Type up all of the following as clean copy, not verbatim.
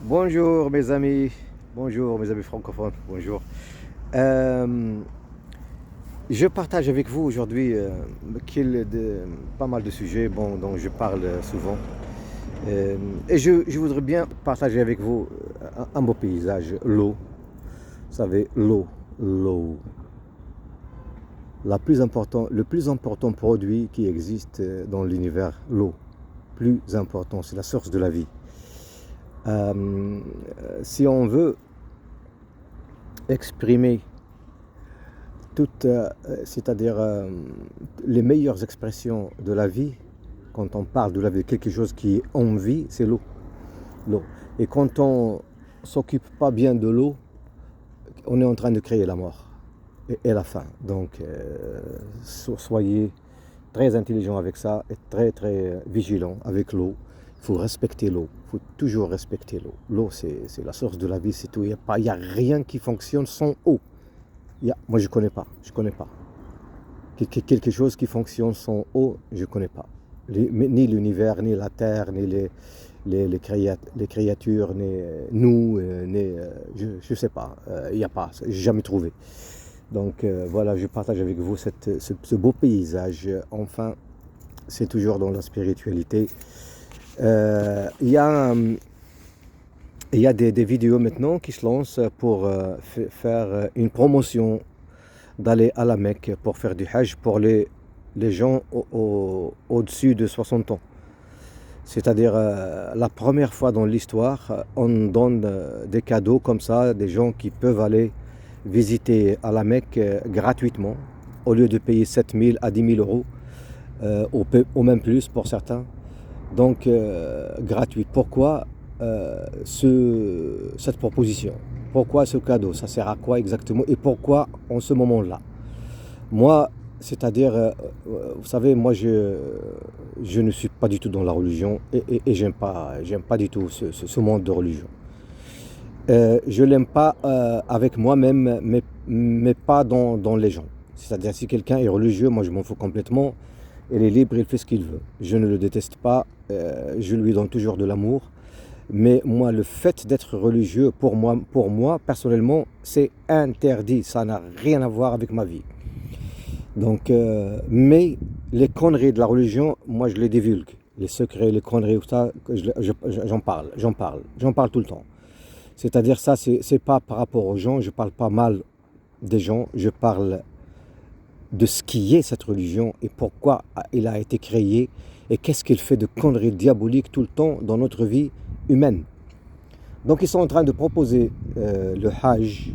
Bonjour mes amis francophones, bonjour. Euh, je partage avec vous aujourd'hui pas mal de sujets dont je parle souvent. Et je voudrais bien partager avec vous un beau paysage, l'eau. Vous savez, l'eau. Le plus important produit qui existe dans l'univers, l'eau. Plus important, c'est la source de la vie. Euh, si on veut exprimer toutes, c'est-à-dire les meilleures expressions de la vie, quand on parle de la vie, quelque chose qui est en vie, c'est l'eau. L'eau. Et quand on s'occupe pas bien de l'eau, on est en train de créer la mort et la faim. Donc, soyez très intelligents avec ça et très vigilants avec l'eau. Il faut respecter l'eau. Il faut toujours respecter l'eau. L'eau, c'est la source de la vie, c'est tout. Il y a rien qui fonctionne sans eau. Moi, je connais pas. Quelque chose qui fonctionne sans eau, je connais pas. Ni l'univers, ni la terre, ni les créatures, ni nous, je sais pas. Il n'y a pas. J'ai jamais trouvé. Donc voilà, je partage avec vous ce beau paysage. Enfin, c'est toujours dans la spiritualité. Il y a des vidéos maintenant qui se lancent pour faire une promotion d'aller à la Mecque pour faire du Hajj pour les gens au-dessus de 60 ans. C'est-à-dire la première fois dans l'histoire, on donne des cadeaux comme ça, des gens qui peuvent aller visiter à la Mecque gratuitement, au lieu de payer 7 000 à 10 000 euros, ou même plus pour certains. Donc gratuit. Pourquoi cette proposition? Pourquoi ce cadeau? Ça sert à quoi exactement? Et pourquoi en ce moment-là? Moi, c'est-à-dire, vous savez, moi je ne suis pas du tout dans la religion et j'aime pas du tout ce monde de religion. Je l'aime pas avec moi-même, mais pas dans les gens. C'est-à-dire, si quelqu'un est religieux, moi je m'en fous complètement. Il est libre, il fait ce qu'il veut. Je ne le déteste pas, je lui donne toujours de l'amour. Mais moi, le fait d'être religieux, pour moi, personnellement, c'est interdit. Ça n'a rien à voir avec ma vie. Donc, mais les conneries de la religion, moi, je les divulgue. Les secrets, les conneries, tout ça, j'en parle tout le temps. C'est-à-dire, ça, c'est pas par rapport aux gens, je parle pas mal des gens, je parle de ce qui est cette religion et pourquoi elle a été créée et qu'est-ce qu'elle fait de conneries diaboliques tout le temps dans notre vie humaine. Donc ils sont en train de proposer le Hajj,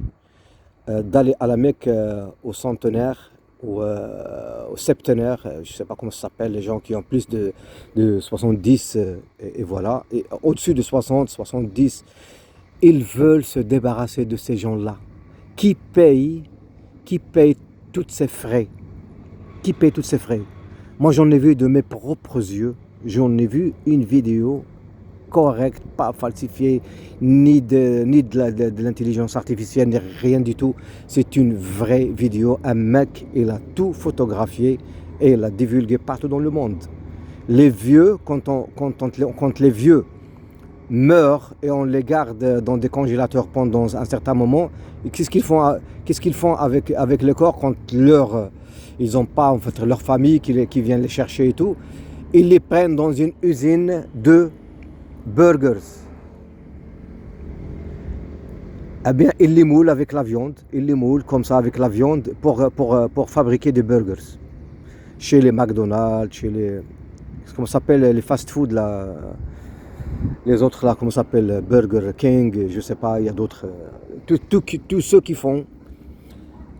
d'aller à la Mecque aux centenaires, aux septenaires, je ne sais pas comment ça s'appelle, les gens qui ont plus de 70 et voilà, et au-dessus de 60, 70, ils veulent se débarrasser de ces gens-là qui payent toutes ces frais. Qui paye tous ces frais? Moi, j'en ai vu de mes propres yeux. J'en ai vu une vidéo correcte, pas falsifiée, ni de l'intelligence artificielle, ni rien du tout. C'est une vraie vidéo. Un mec, il a tout photographié et il l'a divulgué partout dans le monde. Les vieux, quand les vieux meurent et on les garde dans des congélateurs pendant un certain moment, qu'est-ce qu'ils font avec le corps quand ils n'ont pas en fait leur famille qui vient les chercher et tout? Ils les prennent dans une usine de burgers. Eh bien, ils les moulent avec la viande. Ils les moulent comme ça avec la viande pour fabriquer des burgers. Chez les McDonald's, comment ça s'appelle, les fast-food là, les autres là, comment ça s'appelle, Burger King, je sais pas, il y a d'autres, tous ceux qui font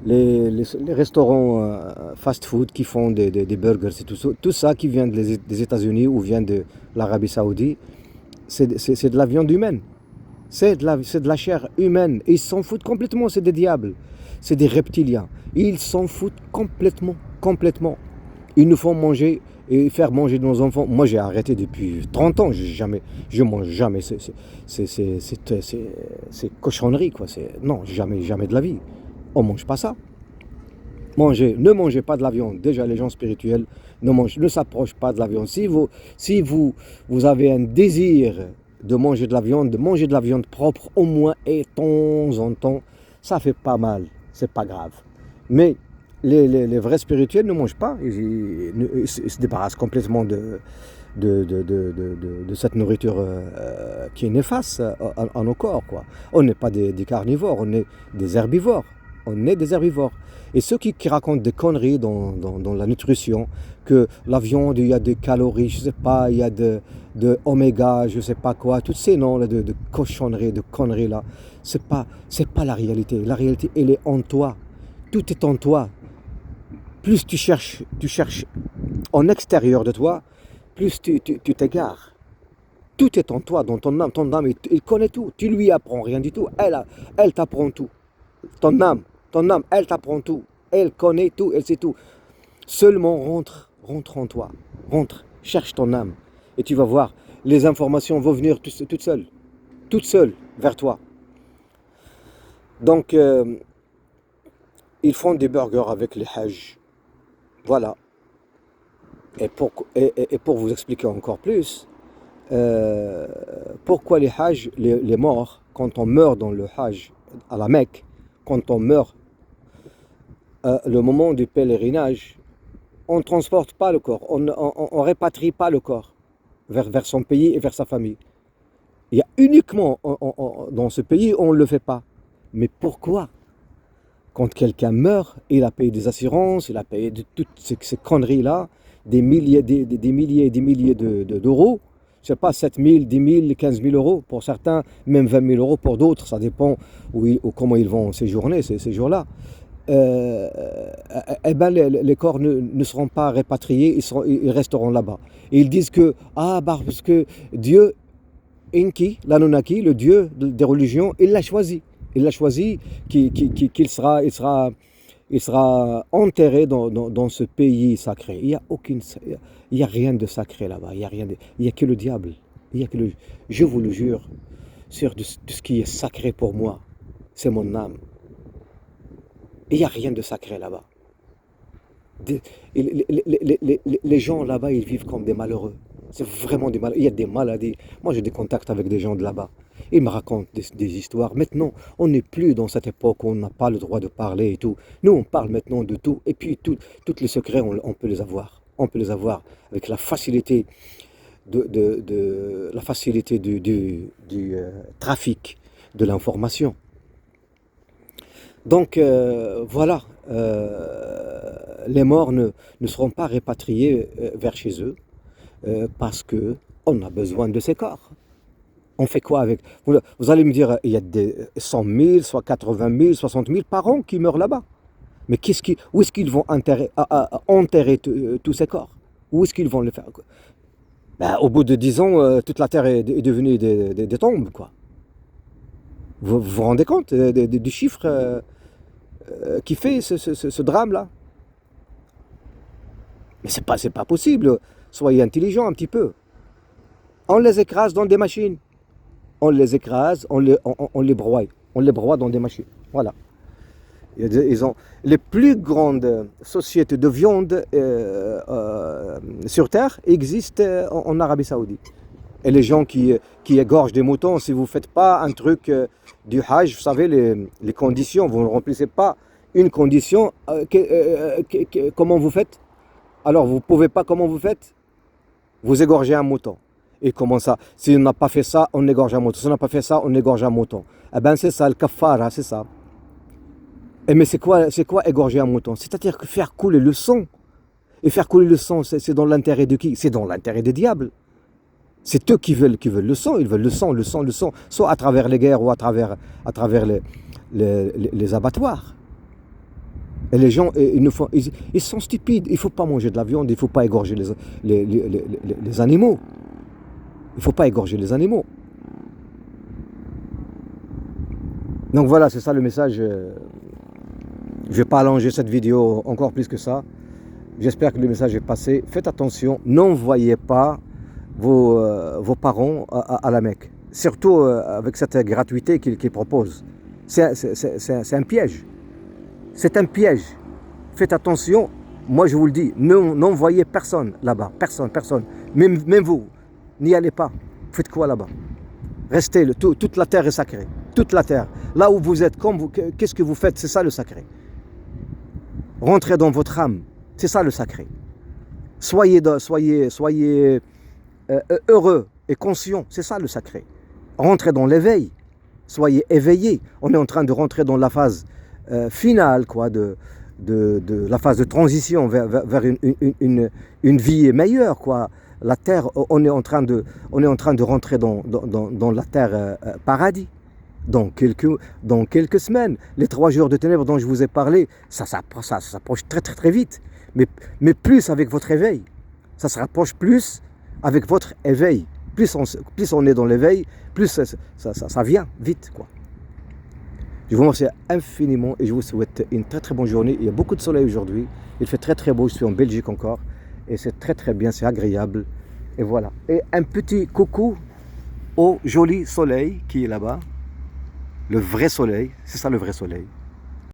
les restaurants fast-food qui font des burgers et tout ça qui vient des États-Unis ou vient de l'Arabie Saoudite, c'est de la viande humaine. C'est de la chair humaine. Et ils s'en foutent complètement, c'est des diables. C'est des reptiliens. Ils s'en foutent complètement. Ils nous font manger et faire manger nos enfants. Moi, j'ai arrêté depuis 30 ans. Je mange jamais ces cochonneries, quoi. Non, jamais de la vie. On mange pas ça. Ne mangez pas de la viande. Déjà, les gens spirituels ne s'approchent pas de la viande. Si vous avez un désir de manger de la viande propre au moins et de temps en temps, ça fait pas mal, c'est pas grave. Mais les vrais spirituels ne mangent pas, ils se débarrassent complètement de cette nourriture qui est néfaste à nos corps, quoi. On n'est pas des carnivores, on est des herbivores. On est des herbivores. Et ceux qui racontent des conneries dans la nutrition, que la viande, il y a des calories, je sais pas, il y a de oméga, je sais pas quoi, tous ces noms là, de cochonneries, de conneries là, c'est pas la réalité. La réalité, elle est en toi. Tout est en toi. Plus tu cherches en extérieur de toi, plus tu t'égares. Tout est en toi, dans ton âme. Ton âme, il connaît tout. Tu lui apprends rien du tout. Elle t'apprend tout. Ton âme, elle t'apprend tout. Elle connaît tout, elle sait tout. Seulement rentre en toi. Rentre, cherche ton âme. Et tu vas voir, les informations vont venir toutes seules vers toi. Donc, ils font des burgers avec les hajj. Voilà. Et pour vous expliquer encore plus, pourquoi les hajj, les morts, quand on meurt dans le hajj à la Mecque, quand on meurt, le moment du pèlerinage, on ne transporte pas le corps, on ne répatrie pas le corps vers son pays et vers sa famille. Il y a uniquement dans ce pays, on ne le fait pas. Mais pourquoi? Quand quelqu'un meurt, il a payé des assurances, il a payé de toutes ces conneries-là, des milliers et des milliers d'euros. Je ne sais pas, 7 000, 10 000, 15 000 euros pour certains, même 20 000 euros pour d'autres. Ça dépend comment ils vont séjourner ces jours-là. Eh ben les corps ne seront pas répatriés, ils resteront là-bas. Et ils disent que, parce que Dieu, Enki, l'Anunnaki, le Dieu des religions, il l'a choisi. Il l'a choisi qu'il sera enterré dans ce pays sacré. Il y a rien de sacré là-bas. Il y a que le diable. Je vous le jure, sur tout ce qui est sacré pour moi, c'est mon âme. Il n'y a rien de sacré là-bas. Les gens là-bas, ils vivent comme des malheureux. C'est vraiment des malheureux. Il y a des maladies. Moi, j'ai des contacts avec des gens de là-bas. Ils me racontent des histoires. Maintenant, on n'est plus dans cette époque où on n'a pas le droit de parler et tout. Nous, on parle maintenant de tout. Et puis, tous les secrets, on peut les avoir. On peut les avoir avec la facilité la facilité du trafic de l'information. Donc, voilà. Les morts ne seront pas répatriés vers chez eux parce qu'on a besoin de ces corps. On fait quoi avec? Vous allez me dire, il y a des 100 000, soit 80 000, 60 000 par an qui meurent là-bas. Mais où est-ce qu'ils vont enterrer tous ces corps? Où est-ce qu'ils vont le faire? Au bout de 10 ans, toute la terre est devenue des tombes, quoi. Vous vous rendez compte du chiffre qui fait ce drame-là? Mais c'est pas possible. Soyez intelligents un petit peu. On les écrase dans des machines. On les écrase, on les broie. On les broie dans des machines. Voilà. Ils ont les plus grandes sociétés de viande sur Terre existent en Arabie Saoudite. Et les gens qui égorgent des moutons, si vous ne faites pas un truc du Hajj, vous savez, les conditions, vous ne remplissez pas une condition, comment vous faites? Alors, vous ne pouvez pas, comment vous faites? Vous égorgez un mouton. Et comment ça? Si on n'a pas fait ça, on égorge un mouton. Si on n'a pas fait ça, on égorge un mouton. Eh bien, c'est ça, le kafara, c'est ça. Mais c'est quoi égorger un mouton? C'est-à-dire que faire couler le sang. Et faire couler le sang, c'est dans l'intérêt de qui? C'est dans l'intérêt des diables. C'est eux qui veulent le sang. Ils veulent le sang. Soit à travers les guerres ou à travers les abattoirs. Et les gens, ils sont stupides. Il ne faut pas manger de la viande, il ne faut pas égorger les animaux. Il ne faut pas égorger les animaux. Donc voilà, c'est ça le message. Je ne vais pas allonger cette vidéo encore plus que ça. J'espère que le message est passé. Faites attention, n'envoyez pas vos parents à la Mecque. Surtout avec cette gratuité qu'ils proposent. C'est un piège. C'est un piège. Faites attention. Moi, je vous le dis, n'envoyez personne là-bas. Personne. Même vous, n'y allez pas. Faites quoi là-bas? Restez, toute la terre est sacrée. Toute la terre. Là où vous êtes, qu'est-ce que vous faites? C'est ça le sacré. Rentrez dans votre âme. C'est ça le sacré. Soyez heureux et conscients. C'est ça le sacré. Rentrez dans l'éveil. Soyez éveillés. On est en train de rentrer dans la phase finale, quoi, de la phase de transition vers une vie meilleure, quoi. La terre, on est en train de rentrer dans la terre paradis. Dans quelques semaines, les 3 jours de ténèbres dont je vous ai parlé, ça s'approche très très très vite. Mais plus avec votre éveil. Ça se rapproche plus avec votre éveil. Plus on est dans l'éveil, plus ça vient vite, quoi. Je vous remercie infiniment et je vous souhaite une très très bonne journée. Il y a beaucoup de soleil aujourd'hui. Il fait très très beau. Je suis en Belgique encore. Et c'est très très bien, c'est agréable. Et voilà. Et un petit coucou au joli soleil qui est là-bas. Le vrai soleil, c'est ça le vrai soleil.